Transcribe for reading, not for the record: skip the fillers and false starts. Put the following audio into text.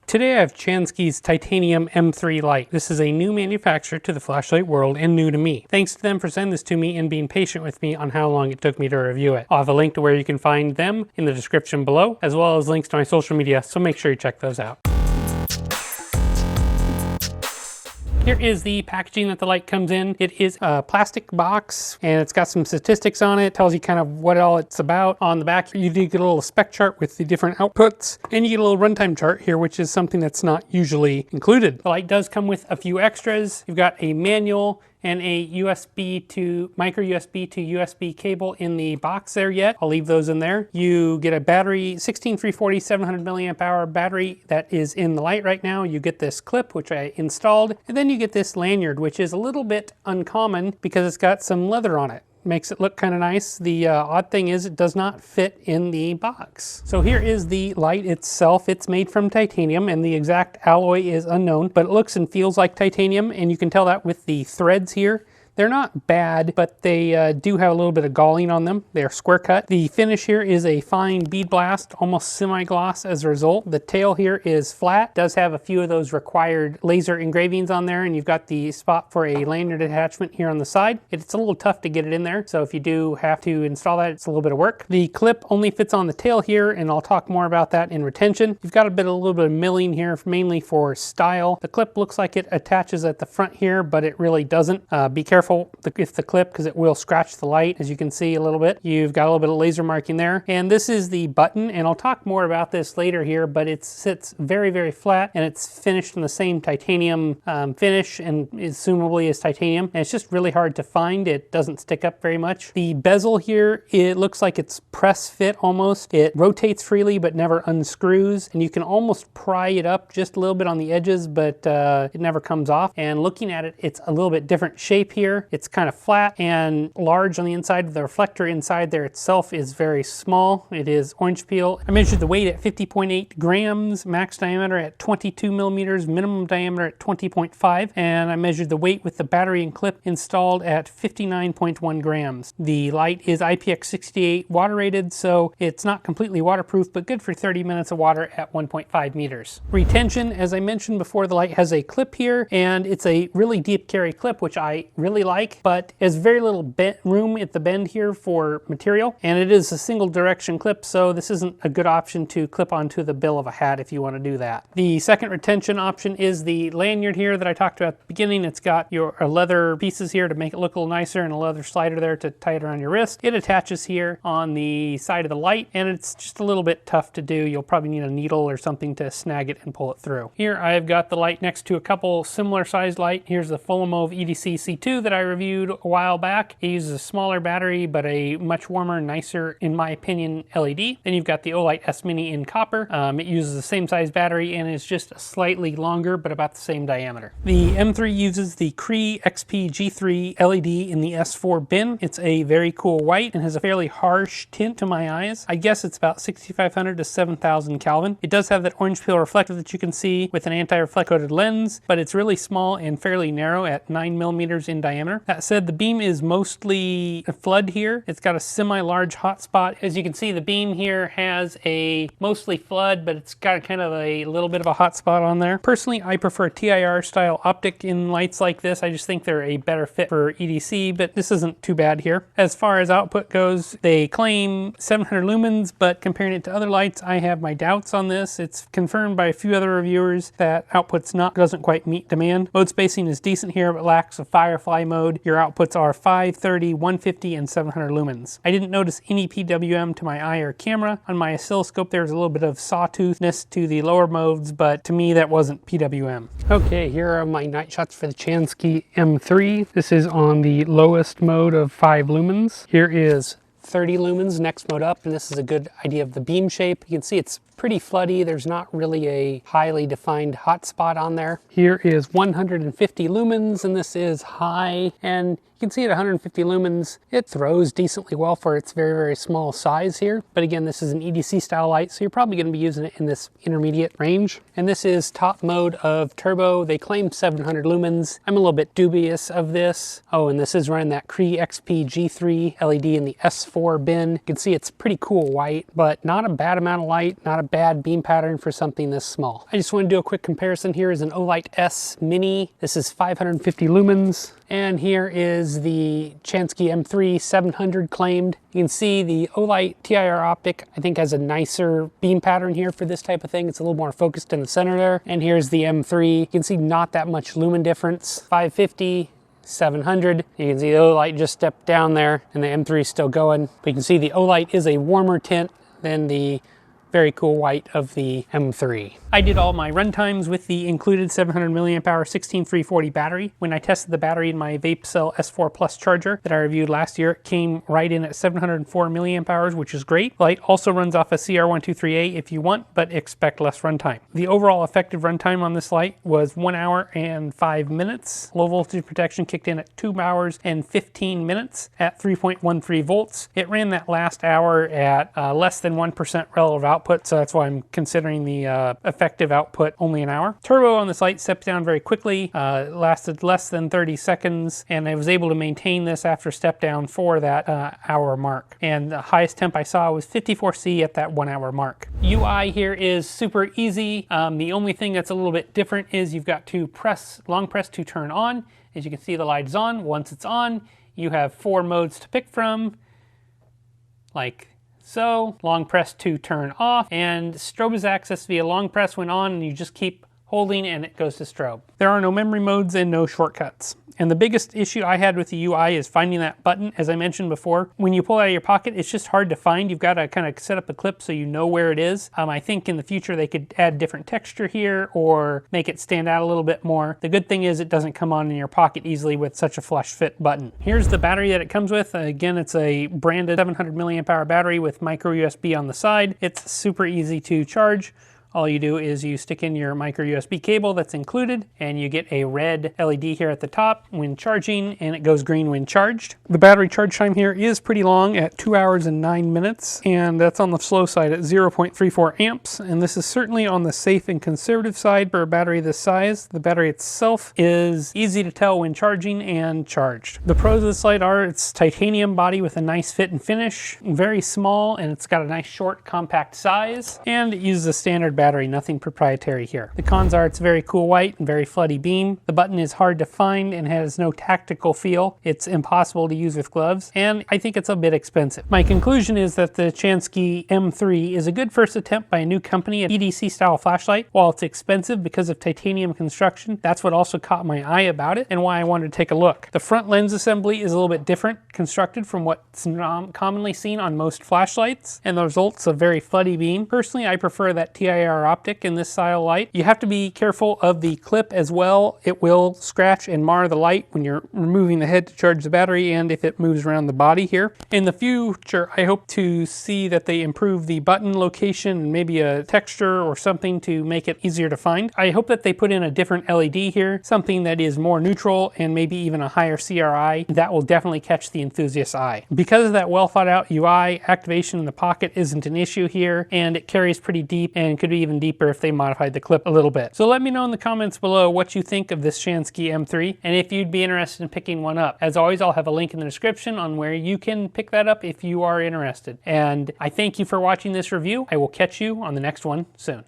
Today I have Cyansky's Titanium M3 light. This is a new manufacturer to the flashlight world and new to me. Thanks to them for sending this to me and being patient with me on how long it took me to review it. I'll have a link to where you can find them in the description below, as well as links to my social media, so make sure you check those out. Here is the packaging that the light comes in. It is a plastic box and it's got some statistics on it. Tells you kind of what all it's about. On the back you do get a little spec chart with the different outputs, and you get a little runtime chart here, which is something that's not usually included. The light does come with a few extras. You've got a manual and a USB to micro USB to USB cable in the box there yet. I'll leave those in there. You get a battery, 16340 700 milliamp hour battery that is in the light right now. You get this clip, which I installed, and then you get this lanyard, which is a little bit uncommon because it's got some leather on it. Makes it look kind of nice. The odd thing is it does not fit in the box. So here is the light itself. It's made from titanium and the exact alloy is unknown, but it looks and feels like titanium, and you can tell that with the threads here. They're not bad, but they do have a little bit of galling on them. They're square cut. The finish here is a fine bead blast, almost semi-gloss as a result. The tail here is flat. Does have a few of those required laser engravings on there, and you've got the spot for a lanyard attachment here on the side. It's a little tough to get it in there, so if you do have to install that, it's a little bit of work. The clip only fits on the tail here, and I'll talk more about that in retention. You've got a little bit of milling here, mainly for style. The clip looks like it attaches at the front here, but it really doesn't. Be careful with the clip because it will scratch the light, as you can see a little bit. You've got a little bit of laser marking there, and this is the button, and I'll talk more about this later here, but it sits very, very flat, and it's finished in the same titanium finish, and assumably is titanium, and it's just really hard to find. It doesn't stick up very much. The bezel here, it looks like it's press fit almost. It rotates freely but never unscrews, and you can almost pry it up just a little bit on the edges, but it never comes off. And looking at it, it's a little bit different shape here. It's kind of flat and large on the inside. The reflector inside there itself is very small. It is orange peel. I measured the weight at 50.8 grams, max diameter at 22 millimeters, minimum diameter at 20.5, and I measured the weight with the battery and clip installed at 59.1 grams. The light is IPX68 water rated, so it's not completely waterproof, but good for 30 minutes of water at 1.5 meters. Retention, as I mentioned before, the light has a clip here, and it's a really deep carry clip, which I really like, but there's very little room at the bend here for material, and it is a single direction clip, so this isn't a good option to clip onto the bill of a hat if you want to do that. The second retention option is the lanyard here that I talked about at the beginning. It's got your leather pieces here to make it look a little nicer, and a leather slider there to tie it around your wrist. It attaches here on the side of the light, and it's just a little bit tough to do. You'll probably need a needle or something to snag it and pull it through. Here I've got the light next to a couple similar sized light. Here's the Lumens EDC C2 that I reviewed a while back. It uses a smaller battery, but a much warmer, nicer, in my opinion, LED. Then you've got the Olight S Mini in copper. It uses the same size battery and is just slightly longer, but about the same diameter. The M3 uses the Cree XP G3 LED in the S4 bin. It's a very cool white and has a fairly harsh tint to my eyes. I guess it's about 6,500 to 7,000 Kelvin. It does have that orange peel reflector that you can see with an anti-reflect coated lens, but it's really small and fairly narrow at 9 millimeters in diameter. That said, the beam is mostly a flood here. It's got a semi-large hotspot. As you can see, the beam here has a mostly flood, but it's got kind of a little bit of a hotspot on there. Personally, I prefer TIR style optic in lights like this. I just think they're a better fit for EDC, but this isn't too bad here. As far as output goes, they claim 700 lumens, but comparing it to other lights, I have my doubts on this. It's confirmed by a few other reviewers that output's doesn't quite meet demand. Mode spacing is decent here, but lacks a firefly mode. Your outputs are 5, 30, 150, and 700 lumens. I didn't notice any PWM to my eye or camera. On my oscilloscope, there's a little bit of sawtoothness to the lower modes, but to me, that wasn't PWM. Okay, here are my night shots for the Cyansky M3. This is on the lowest mode of 5 lumens. Here is 30 lumens, next mode up, and this is a good idea of the beam shape. You can see it's pretty floody. There's not really a highly defined hotspot on there. Here is 150 lumens, and this is high, and you can see at 150 lumens, it throws decently well for its very, very small size here. But again, this is an EDC style light, so you're probably going to be using it in this intermediate range. And this is top mode of turbo. They claim 700 lumens. I'm a little bit dubious of this. Oh, and this is running that Cree XP G3 LED in the S4 S4 bin. You can see it's pretty cool white, but not a bad amount of light, not a bad beam pattern for something this small. I just want to do a quick comparison. Here is an Olight S Mini. This is 550 lumens. And here is the Cyansky M3 700 claimed. You can see the Olight TIR optic, I think, has a nicer beam pattern here for this type of thing. It's a little more focused in the center there. And here's the M3. You can see not that much lumen difference. 550, 700. You can see the Olight just stepped down there and the M3 is still going. But you can see the Olight is a warmer tint than the very cool white of the M3. I did all my runtimes with the included 700 milliamp hour 16340 battery. When I tested the battery in my VapeCell S4 Plus charger that I reviewed last year, it came right in at 704 milliamp hours, which is great. Light also runs off a CR123A if you want, but expect less runtime. The overall effective runtime on this light was 1 hour and 5 minutes. Low voltage protection kicked in at 2 hours and 15 minutes at 3.13 volts. It ran that last hour at less than 1% relative output, so that's why I'm considering the effective output only an hour. Turbo on this light steps down very quickly, lasted less than 30 seconds, and I was able to maintain this after step down for that hour mark. And the highest temp I saw was 54C at that 1 hour mark. UI here is super easy. The only thing that's a little bit different is you've got to long press to turn on. As you can see, the light is on. Once it's on, you have 4 modes to pick from, like so. Long press to turn off, and strobe is accessed via long press when on, and you just keep holding and it goes to strobe. There are no memory modes and no shortcuts. And the biggest issue I had with the UI is finding that button. As I mentioned before, when you pull it out of your pocket, it's just hard to find. You've got to kind of set up a clip so you know where it is. I think in the future they could add different texture here or make it stand out a little bit more. The good thing is it doesn't come on in your pocket easily with such a flush fit button. Here's the battery that it comes with. Again, it's a branded 700 milliamp hour battery with micro USB on the side. It's super easy to charge. All you do is you stick in your micro USB cable that's included, and you get a red LED here at the top when charging, and it goes green when charged. The battery charge time here is pretty long at 2 hours and 9 minutes, and that's on the slow side at 0.34 amps, and this is certainly on the safe and conservative side for a battery this size. The battery itself is easy to tell when charging and charged. The pros of this light are its titanium body with a nice fit and finish, very small, and it's got a nice short compact size, and it uses a standard battery, nothing proprietary here. The cons are it's very cool white and very floody beam. The button is hard to find and has no tactical feel. It's impossible to use with gloves, and I think it's a bit expensive. My conclusion is that the Cyansky M3 is a good first attempt by a new company at EDC style flashlight. While it's expensive because of titanium construction, that's what also caught my eye about it and why I wanted to take a look. The front lens assembly is a little bit different constructed from what's commonly seen on most flashlights, and the result's a very floody beam. Personally, I prefer that TIR optic in this style light. You have to be careful of the clip as well. It will scratch and mar the light when you're removing the head to charge the battery, and if it moves around the body here. In the future, I hope to see that they improve the button location and maybe a texture or something to make it easier to find. I hope that they put in a different LED here, something that is more neutral and maybe even a higher CRI. That will definitely catch the enthusiast's eye. Because of that well thought out UI, activation in the pocket isn't an issue here, and it carries pretty deep and could be even deeper if they modified the clip a little bit. So let me know in the comments below what you think of this Cyansky M3 and if you'd be interested in picking one up. As always, I'll have a link in the description on where you can pick that up if you are interested. And I thank you for watching this review. I will catch you on the next one soon.